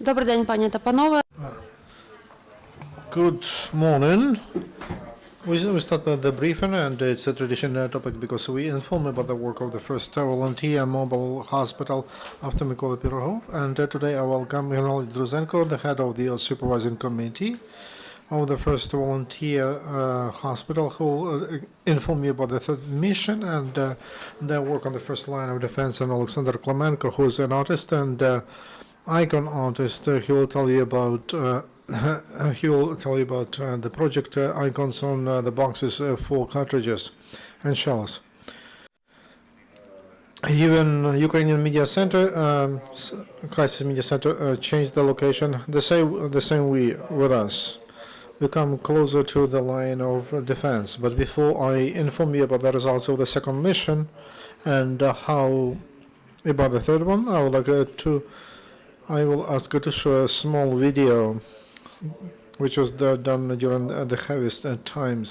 Добрий день, пані та панове. Good morning. We start the briefing, and it's a traditional topic because we inform about the work of the first volunteer mobile hospital after Mykola Pirogov. And today I welcome Gennadiy Druzenko, the head of the supervising committee of the first volunteer hospital, who will inform me about the third mission and their work on the first line of defense, and Oleksandr Klymenko, who is an artist and icon artist. He will tell you about the project icons on the boxes for cartridges and shells. Even Ukrainian Media Center, Crisis Media Center, changed the location the same way with us. We come closer to the line of defense. But before I inform you about the results of the second mission and how about the third one, I will ask you to show a small video which was done during the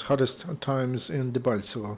hottest times in Debaltsevo.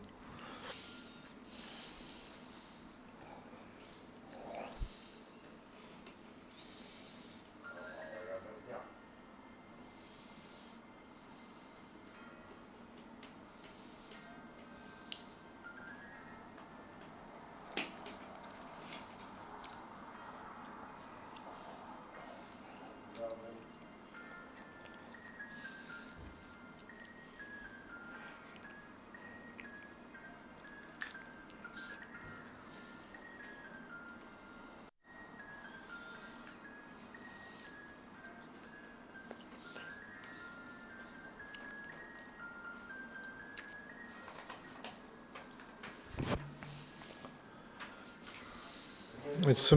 It's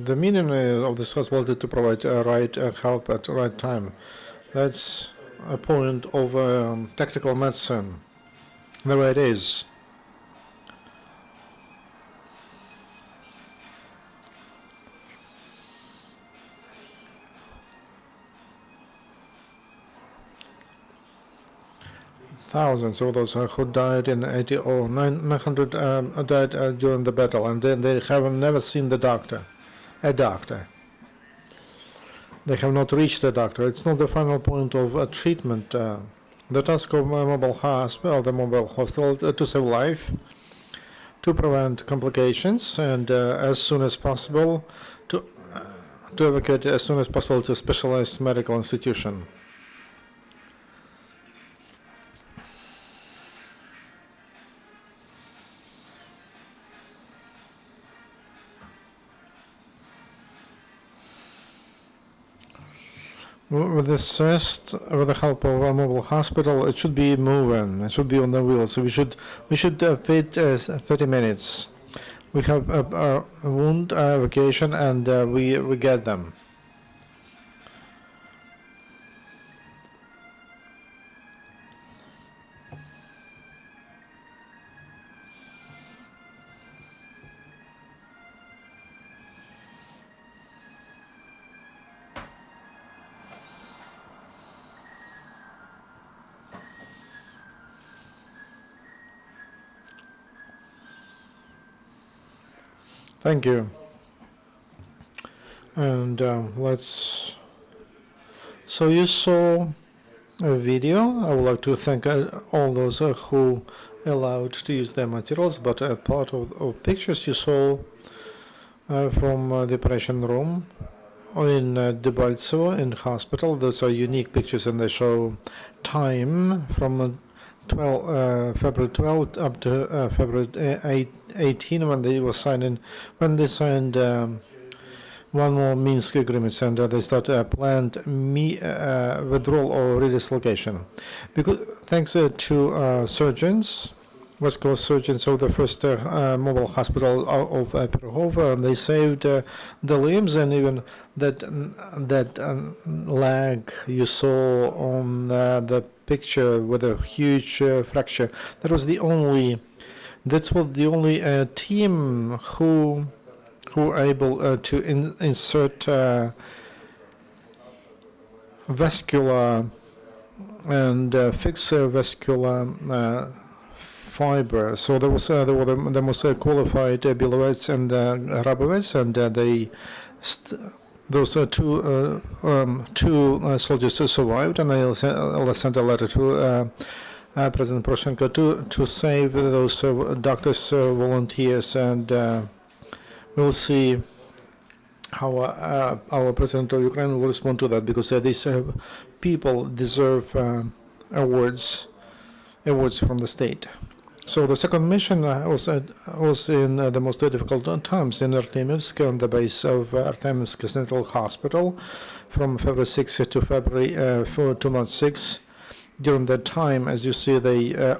the meaning of this hospital to provide right help at the right time. That's a point of tactical medicine. The way it is. Thousands of those who died in 80 or 900 died during the battle, and then they have never seen a doctor. They have not reached a doctor. It's not the final point of treatment. The task of mobile hospital, the mobile hospital, to save life, to prevent complications, and as soon as possible to evacuate as soon as possible to specialized medical institution. With the help of a mobile hospital, it should be moving. It should be on the wheels. So we should fit 30 minutes. We have a wound evacuation, and we get them. Thank you. And so you saw a video. I would like to thank all those who allowed to use their materials, but a part of pictures you saw from the operation room in Debaltsevo in hospital. Those are unique pictures, and they show time from February 12th up to February 18 when they signed one more Minsk agreements, and they start a planned withdrawal or redislocation. Because thanks to surgeons, vascular surgeons of the first mobile hospital of Pirogov, they saved the limbs, and even that leg you saw on the picture with a huge fracture. That was the only team who were able to insert vascular and fix vascular fiber. So there were the most qualified Belovets and Rabovets, and they those two soldiers survived, and I'll send a letter to President Poroshenko to save those doctors, volunteers, and we'll see how our president of Ukraine will respond to that, because these people deserve awards from the state. So the second mission was in the most difficult times in Artemivsk, on the base of Artemivsk Central Hospital, from February 6 to February to March 6. During that time, as you see,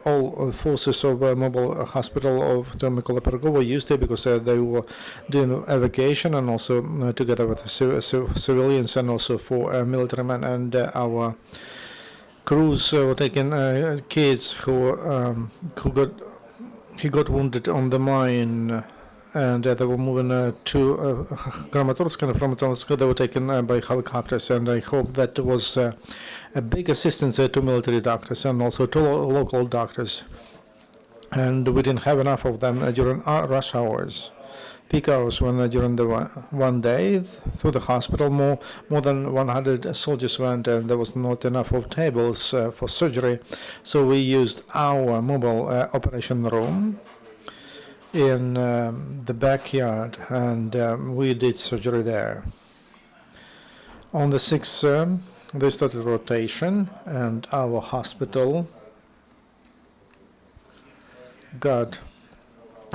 all forces of mobile hospital of Mykola Pergo were used there, because they were doing evacuation, and also together with civilians, and also for military men, and our crews were taking kids who got wounded on the mine, and they were moving to Kramatorsk, and from Kramatorsk they were taken by helicopters, and I hope that was a big assistance to military doctors and also to local doctors. And we didn't have enough of them during our rush hours, peak hours, when during the one day through the hospital more than 100 soldiers went, and there was not enough of tables for surgery. So we used our mobile operation room in the backyard, and we did surgery there. On the 6th, they started rotation, and our hospital got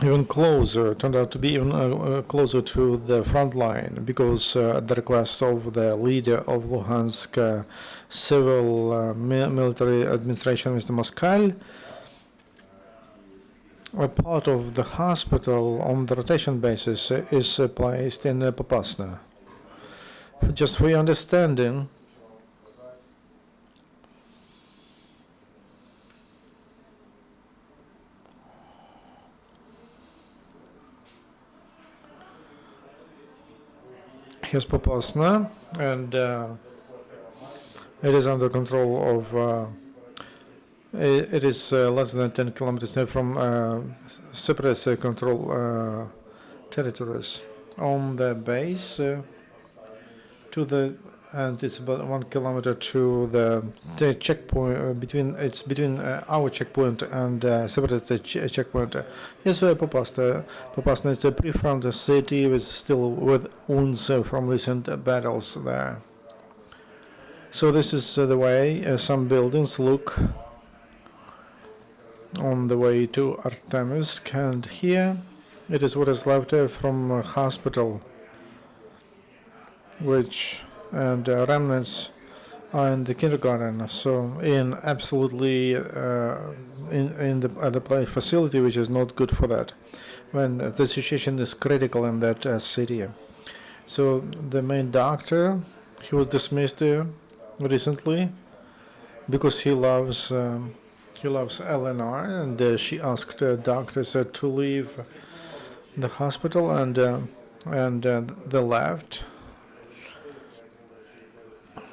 even closer, turned out to be even closer to the front line, because at the request of the leader of Luhansk civil military administration, Mr. Moskal, a part of the hospital on the rotation basis is placed in Popasna. Just for your understanding, here's Popasna, and it is under control of it is less than 10 kilometers from separate control territories. On the base to the, and it's about 1 kilometer to the checkpoint between our checkpoint and separate checkpoint. Yes, Popasna. Popasna is a pre-front city with still with wounds from recent battles there. So this is the way some buildings look on the way to Artemivsk, and here it is what is left from a hospital, which and remnants are in the kindergarten. So in absolutely in the facility, which is not good for that, when the situation is critical in that city. So the main doctor, he was dismissed recently because he loves LNR, and she asked doctors to leave the hospital, and they left.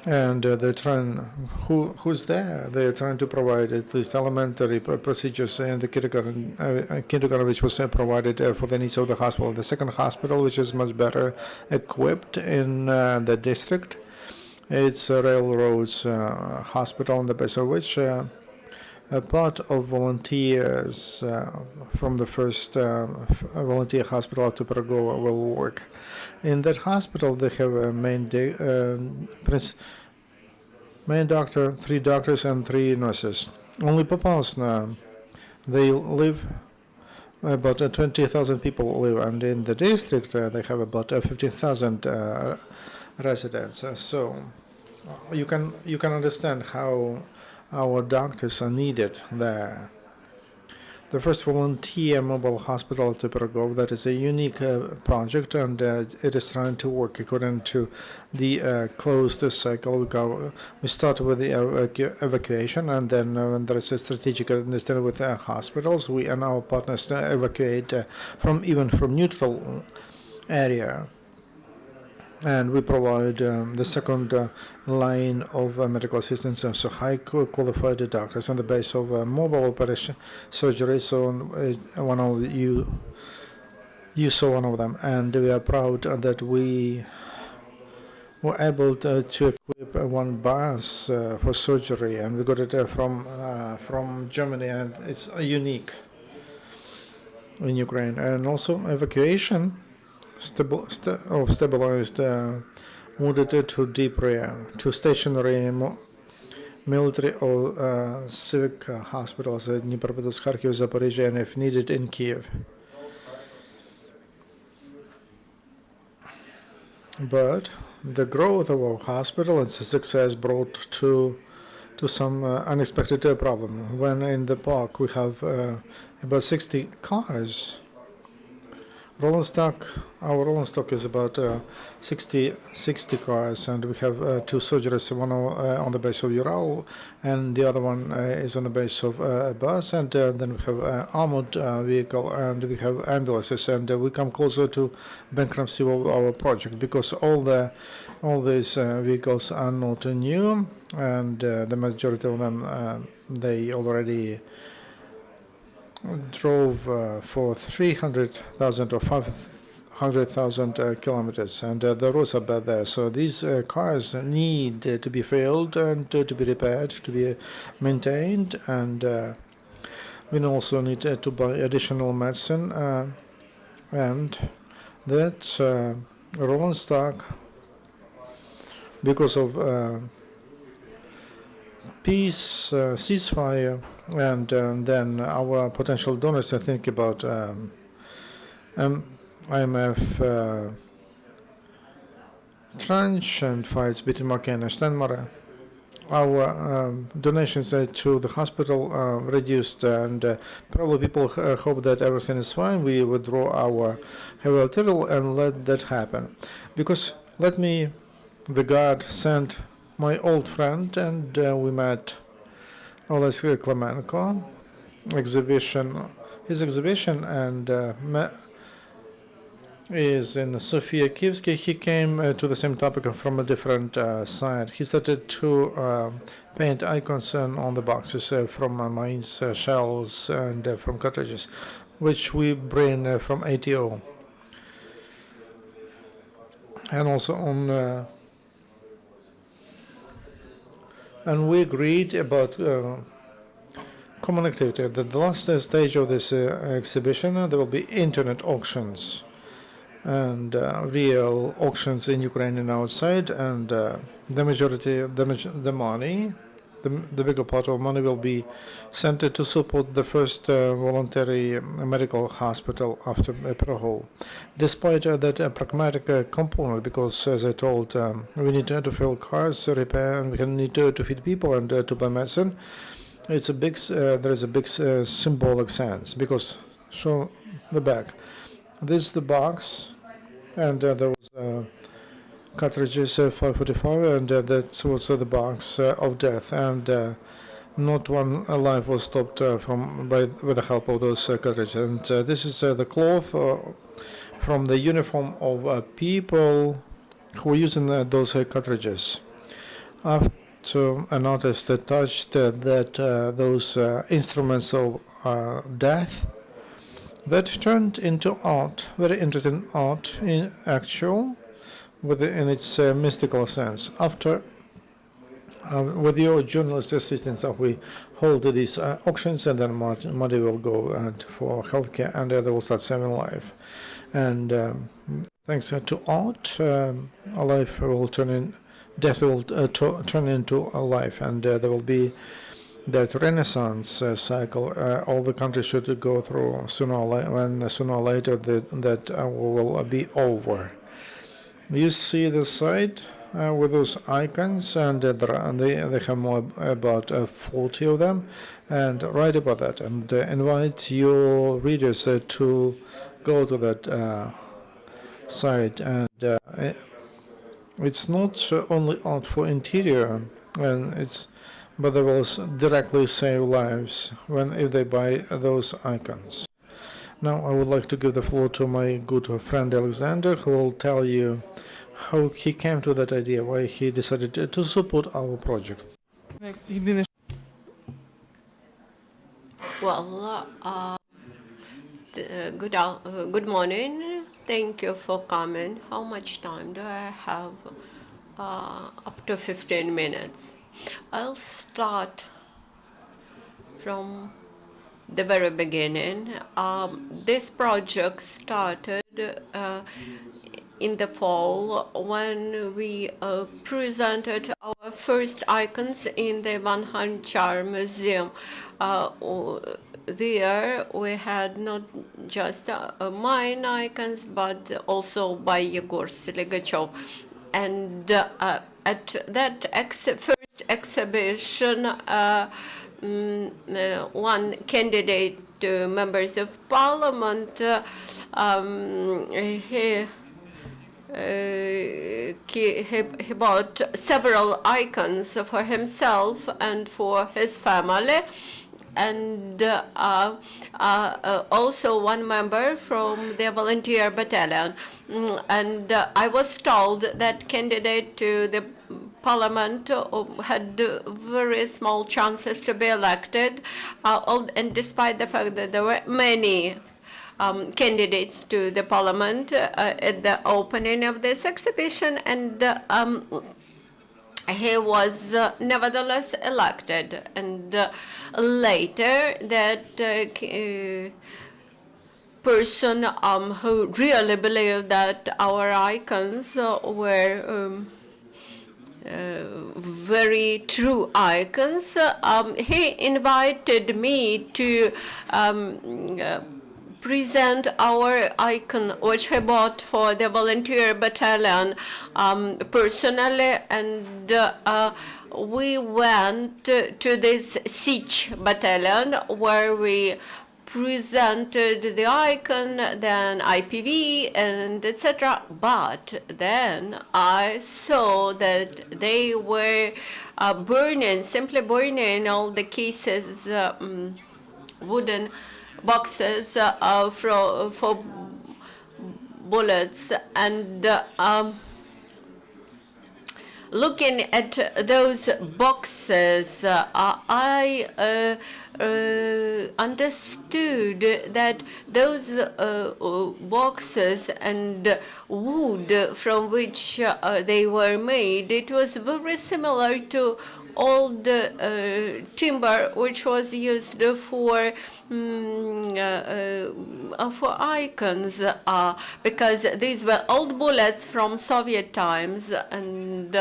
And they're trying. Who's there? They're trying to provide at least elementary procedures in the kindergarten, which was provided for the needs of the hospital. The second hospital, which is much better equipped in the district, it's a railroads hospital, on the base of which a part of volunteers from the first volunteer hospital at Tupergo will work. In that hospital, they have a main doctor, 3 doctors, and 3 nurses. Only Popasna, they live, about 20,000 people live, and in the district they have about 15,000 residents. So you can understand how our doctors are needed there. The first volunteer mobile hospital at Tupergov, that is a unique project, and it is trying to work according to the closed cycle. We start with the evacuation, and then when there is a strategic understanding with hospitals, we and our partners evacuate even from neutral area. And we provide the second line of medical assistance, so high qualified doctors on the base of mobile operation surgery. So one of you saw one of them, and we are proud that we were able to equip one bus for surgery, and we got it from Germany, and it's unique in Ukraine. And also evacuation of stabilized wounded to deep to stationary military or civic hospitals at Dnipropetrovsk, Kharkiv, Zaporizhia, and if needed in Kiev. But the growth of our hospital and success brought to some unexpected problem. When in the park we have about 60 cars, rolling stock, our rolling stock is about 60 cars, and we have two surgeries, one on the base of Ural, and the other one is on the base of a bus, and then we have armored vehicle, and we have ambulances, and we come closer to bankruptcy of our project because all these vehicles are not new, and the majority of them they already drove for 300,000 or 500,000 kilometers, and the roads are bad there. So these cars need to be filled and to be repaired, to be maintained, and we also need to buy additional medicine, and that's rolling stock because of peace, ceasefire, and then our potential donors. I think about IMF tranche and fights between Moscow and Steinmeier. Our donations to the hospital reduced, and probably people hope that everything is fine. We withdraw our heavy artillery and let that happen, because the guard sent my old friend, and we met Oleksandr Klymenko his exhibition, and is in Sofia Kievsky. He came to the same topic from a different side. He started to paint icons on the boxes from mines, shells, and from cartridges, which we bring from ATO, and also on. And we agreed about common activity. That the last stage of this exhibition, there will be internet auctions and real auctions in Ukraine and outside, and the majority, the money, the bigger part of money will be sent to support the first voluntary medical hospital after Pearl. Despite that pragmatic component, because as I told, we need to fill cars, repair, and we need to feed people and to buy medicine. It's a big, there is a big symbolic sense, because show the back. This is the box, and there was cartridges 545, and that was the box of death, and not one life was stopped with the help of those cartridges. And this is the cloth from the uniform of people who were using those cartridges. After an artist touched those instruments of death, that turned into art, very interesting art in actual, in its mystical sense. After, with your journalist assistance, we hold these auctions, and then money will go for healthcare, and they will start saving life. And thanks to art, a life will death will turn into a life, and there will be that Renaissance cycle. All the countries should go through sooner or later that will be over. You see the site with those icons, and they have more about 40 of them, and write about that, and invite your readers to go to that site. And it's not only art for interior, but they will directly save lives if they buy those icons. Now I would like to give the floor to my good friend Alexander, who will tell you how he came to that idea, why he decided to support our project. Well, good morning. Thank you for coming. How much time do I have? up to 15 minutes. I'll start from the very beginning. This project started in the fall when we presented our first icons in the Vanhanchar Museum. There we had not just mine icons, but also by Yegor Seligachev. And at that first exhibition, one candidate to members of parliament, he bought several icons for himself and for his family. And also one member from the volunteer battalion. And I was told that candidate to the parliament had very small chances to be elected, and despite the fact that there were many candidates to the parliament at the opening of this exhibition, and he was nevertheless elected. And later, that person who really believed that our icons were very true icons, he invited me to present our icon, which he bought for the volunteer battalion personally, and we went to this siege battalion where we presented the icon, then IPV, and etc. But then I saw that they were simply burning all the cases, wooden boxes for bullets. And looking at those boxes, I understood that those boxes and wood from which they were made, it was very similar to old timber which was used for icons, because these were old bullets from Soviet times. And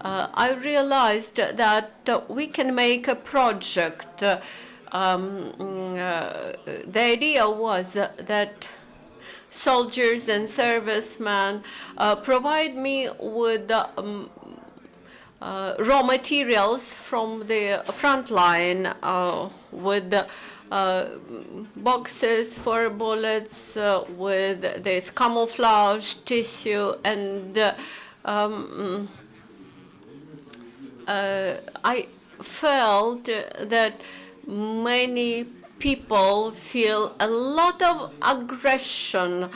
I realized that we can make a project. The idea was that soldiers and servicemen provide me with raw materials from the front line, with boxes for bullets, with this camouflage tissue, and I felt that many people feel a lot of aggression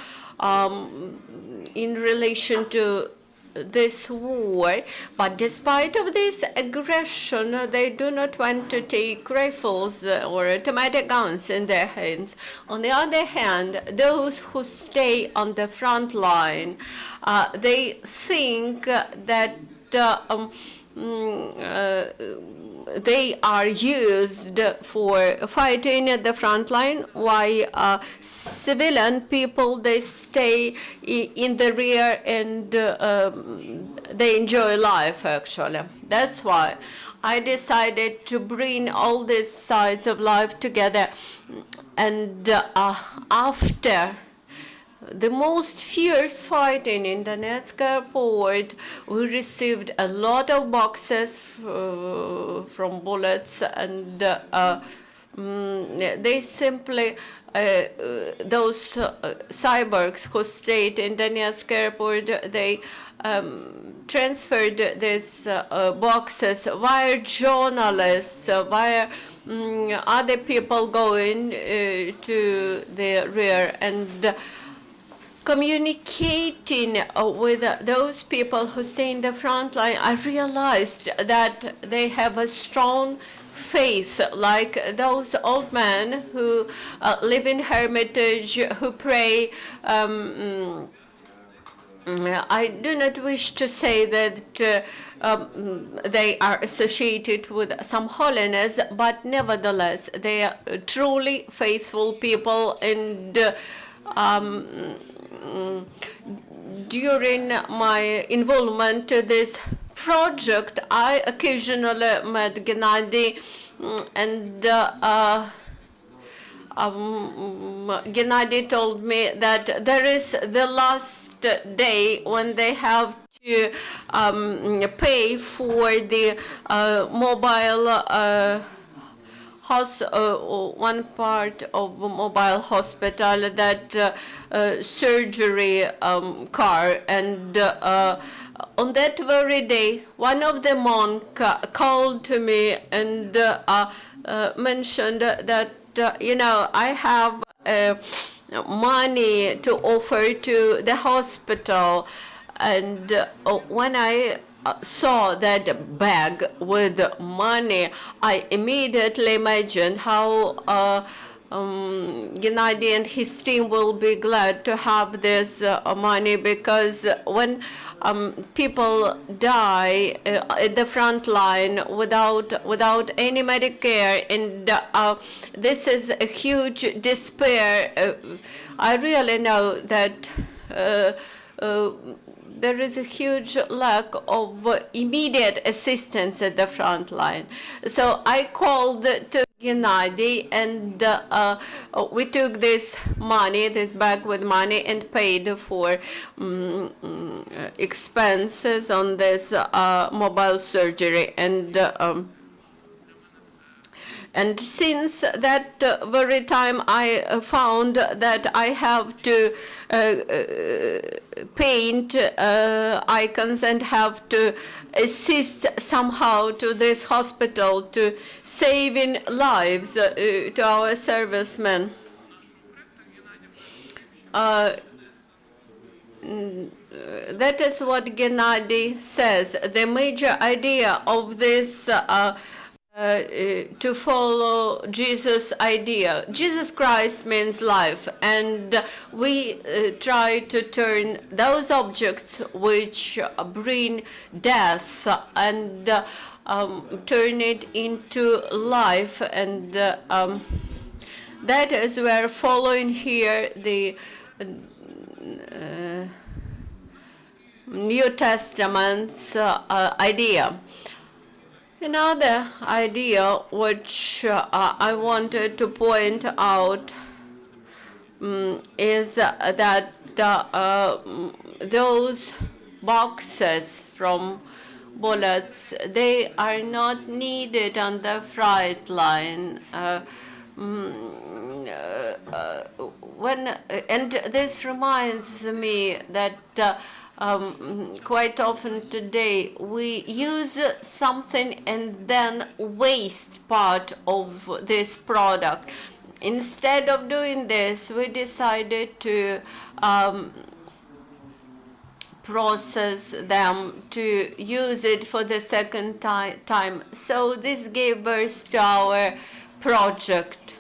in relation to this war, but despite of this aggression, they do not want to take rifles or automatic guns in their hands. On the other hand, those who stay on the front line, they think that they are used for fighting at the front line, while civilian people, they stay in the rear, and they enjoy life, actually. That's why I decided to bring all these sides of life together. And after the most fierce fighting in Donetsk airport, we received a lot of boxes from bullets, and they simply, those cyborgs who stayed in Donetsk airport, they transferred these boxes via journalists, via other people going to the rear, and communicating with those people who stay in the front line. I realized that they have a strong faith, like those old men who live in hermitage, who pray I do not wish to say that they are associated with some holiness, but nevertheless, they are truly faithful people. And during my involvement to this project, I occasionally met Gennadiy, and Gennadiy told me that there is the last day when they have to pay for the mobile one part of mobile hospital, that surgery car, and on that very day, one of the monk called to me and mentioned that I have money to offer to the hospital, and when I saw that bag with money, I immediately imagined how Gennadiy and his team will be glad to have this money, because when people die at the front line without any Medicare, and this is a huge despair. I really know that there is a huge lack of immediate assistance at the front line. So I called to Gennadiy, and we took this money, this bag with money, and paid for expenses on this mobile surgery. And since that very time, I found that I have to paint icons and have to assist somehow to this hospital to saving lives to our servicemen. That is what Gennadiy says. The major idea of this to follow Jesus' idea. Jesus Christ means life, and we try to turn those objects which bring death and turn it into life, and that is where following here the New Testament's idea. Another idea which I wanted to point out is that those boxes from bullets, they are not needed on the front line. And this reminds me that quite often today we use something and then waste part of this product. Instead of doing this, we decided to process them, to use it for the second time. So this gave birth to our project.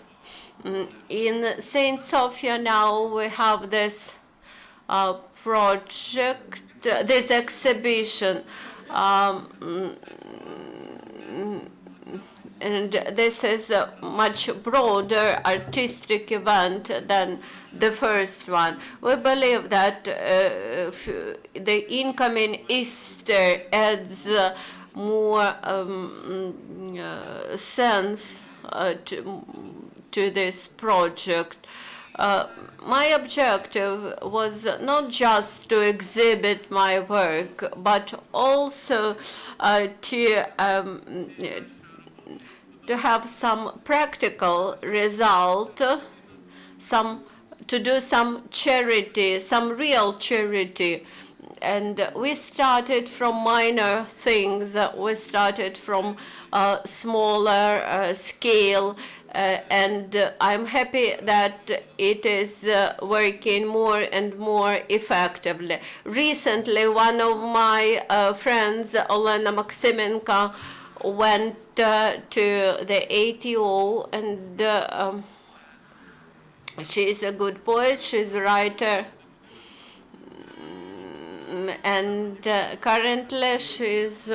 In St. Sofia now we have this project, this exhibition, and this is a much broader artistic event than the first one. We believe that the incoming Easter adds more sense to this project. My objective was not just to exhibit my work, but also to have some practical result, to do some charity, some real charity. And we started from minor things. We started from smaller scale. And I'm happy that it is working more and more effectively. Recently, one of my friends, Olena Maximenko, went to the ATO, and she's a good poet, she's a writer. and currently she's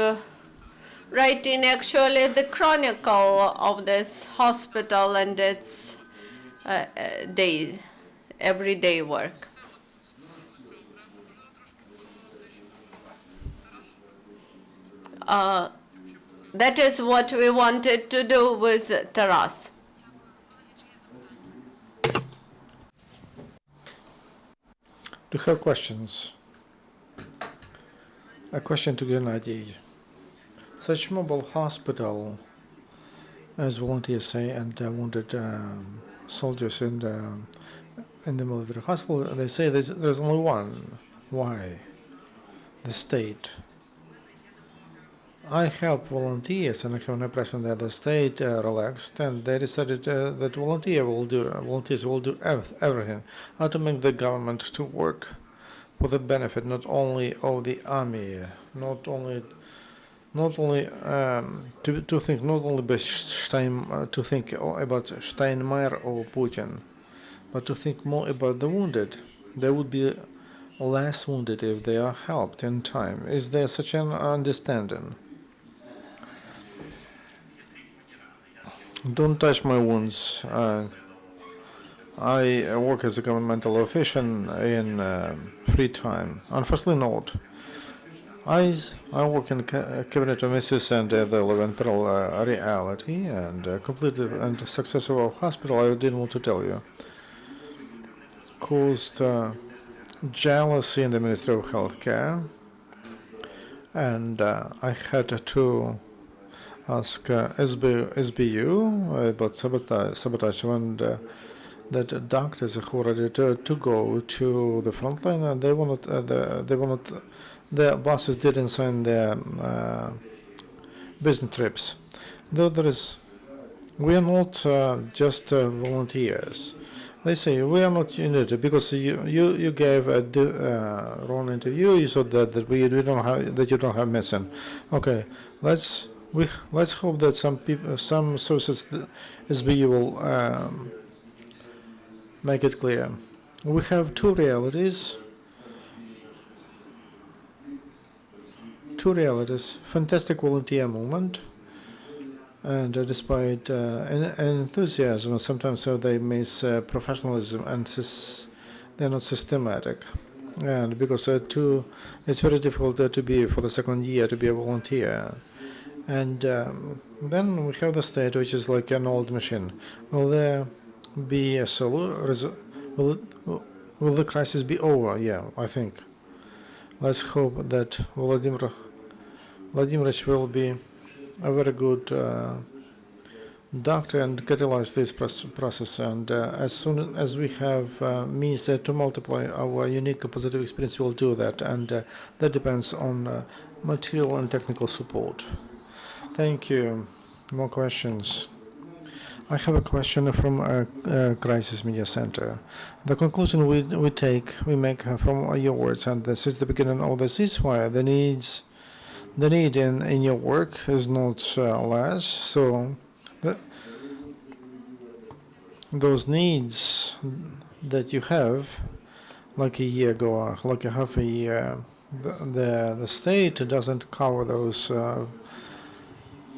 writing actually the chronicle of this hospital and its everyday work. That is what we wanted to do with Taras. Do you have questions? A question to Gennadiy. Such mobile hospital, as volunteers say, and wounded soldiers in the military hospital, they say there's only one. Why? The state. I help volunteers, and I have an impression that the state relaxed, and they decided that volunteers will do everything, how to make the government to work for the benefit not only of the army, not only to think not only to think about Steinmeier or Putin, but to think more about the wounded. They would be less wounded if they are helped in time. Is there such an understanding? Don't touch my wounds. I work as a governmental official in free time. Unfortunately not. I work in cabinet of ministers and they live in parallel reality and completed and successful hospital. I didn't want to tell you. Caused jealousy in the Ministry of Healthcare, and I had to ask SBU about sabotage and that doctors who were ready to go to the front line, and they wanted their bosses didn't sign their business trips. Though we are not just volunteers. They say we are not in it because you gave a wrong interview. You said that we don't have that you don't have medicine. Okay, let's hope that some sources SBU will make it clear. We have two realities. Fantastic volunteer movement, and despite enthusiasm, sometimes they miss professionalism and they're not systematic. And because it's very difficult to be for the second year to be a volunteer. And then we have the state, which is like an old machine. Will there be a will the crisis be over? Yeah, I think. Let's hope that Vladimirovich will be a very good doctor and catalyze this process. And as soon as we have means to multiply our unique positive experience, we'll do that. And that depends on material and technical support. Thank you. More questions? I have a question from Crisis Media Center. The conclusion we make from your words, and this is the beginning of the ceasefire. The need in your work is not less. So those needs that you have, like a year ago, like a half a year, the state doesn't cover those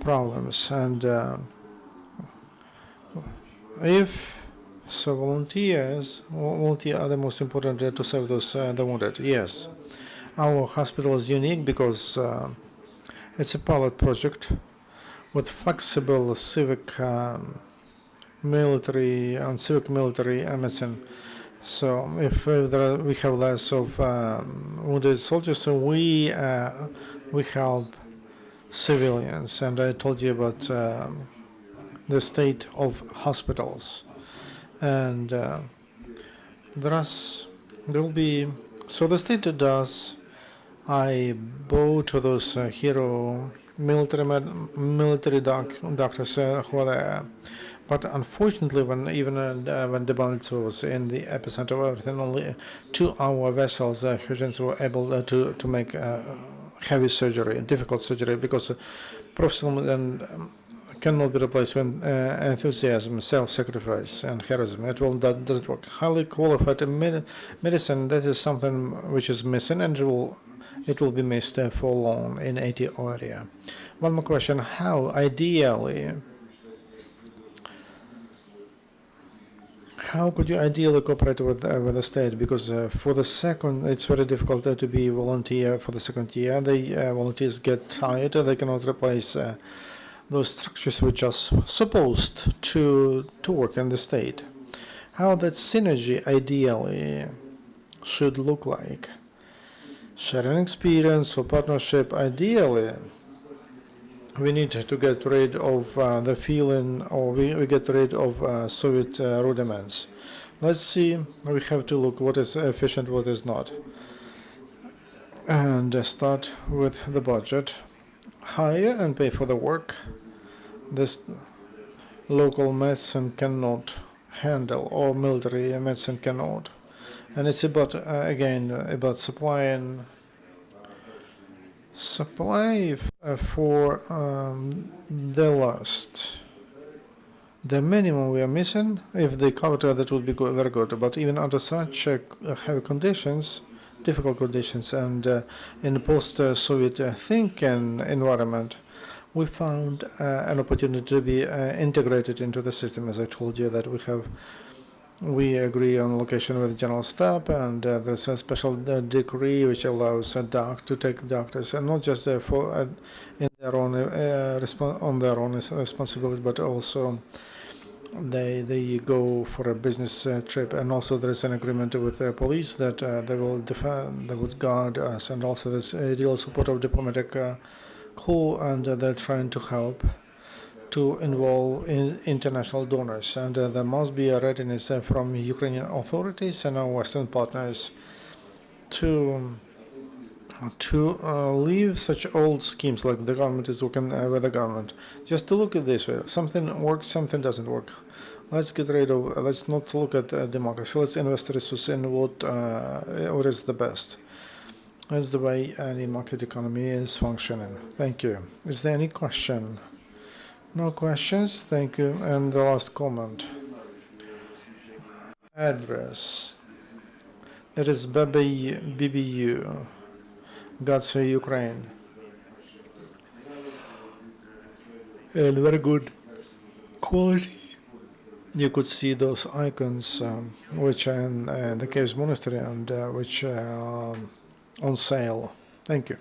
problems, and if so, volunteers are the most important to serve those the wounded. Yes, our hospital is unique because it's a pilot project with flexible civic military medicine. So if we have less of wounded soldiers, so we help civilians. And I told you about the state of hospitals, and there will be. So the state does. I bought those hero military doctors who are there. But unfortunately, when Debaltseve was in the epicenter of everything, only 2 our vessels, surgeons, were able to make heavy surgery, difficult surgery, because professional cannot be replaced with enthusiasm, self-sacrifice, and heroism. Doesn't work. Highly qualified medicine, that is something which is missing, and it will be missed for long in 80 area. One more question: how could you ideally cooperate with the state? Because for the second, it's very difficult to be volunteer for the second year. The volunteers get tired; they cannot replace those structures which are supposed to work in the state. How that synergy ideally should look like? Sharing experience or partnership, ideally, we need to get rid of the feeling, or we get rid of Soviet rudiments. Let's see, we have to look what is efficient, what is not. And start with the budget. Hire and pay for the work. This local medicine cannot handle, or military medicine cannot. And it's about, again, about supply for the last. The minimum we are missing, if they cover that would be good, very good. But even under such heavy conditions, difficult conditions, and in the post-Soviet thinking environment, we found an opportunity to be integrated into the system. As I told you, that we agree on location with the general staff, and there's a special decree which allows a doc to take doctors, and not just for in their own on their own responsibility, but also they go for a business trip. And also there is an agreement with the police that they will defend, they would guard us, and also there's a real support of diplomatic corps, and they're trying to help to involve international donors, and there must be a readiness from Ukrainian authorities and our Western partners to leave such old schemes like the government is working with the government. Just to look at this way, something works, something doesn't work. Let's get rid of. Let's not look at democracy. Let's invest resources in what is the best. That's the way any market economy is functioning. Thank you. Is there any question? No questions, thank you. And the last comment. Address. It is BBU. God save Ukraine. And very good quality. You could see those icons which are in the Caves Monastery, and which are on sale. Thank you.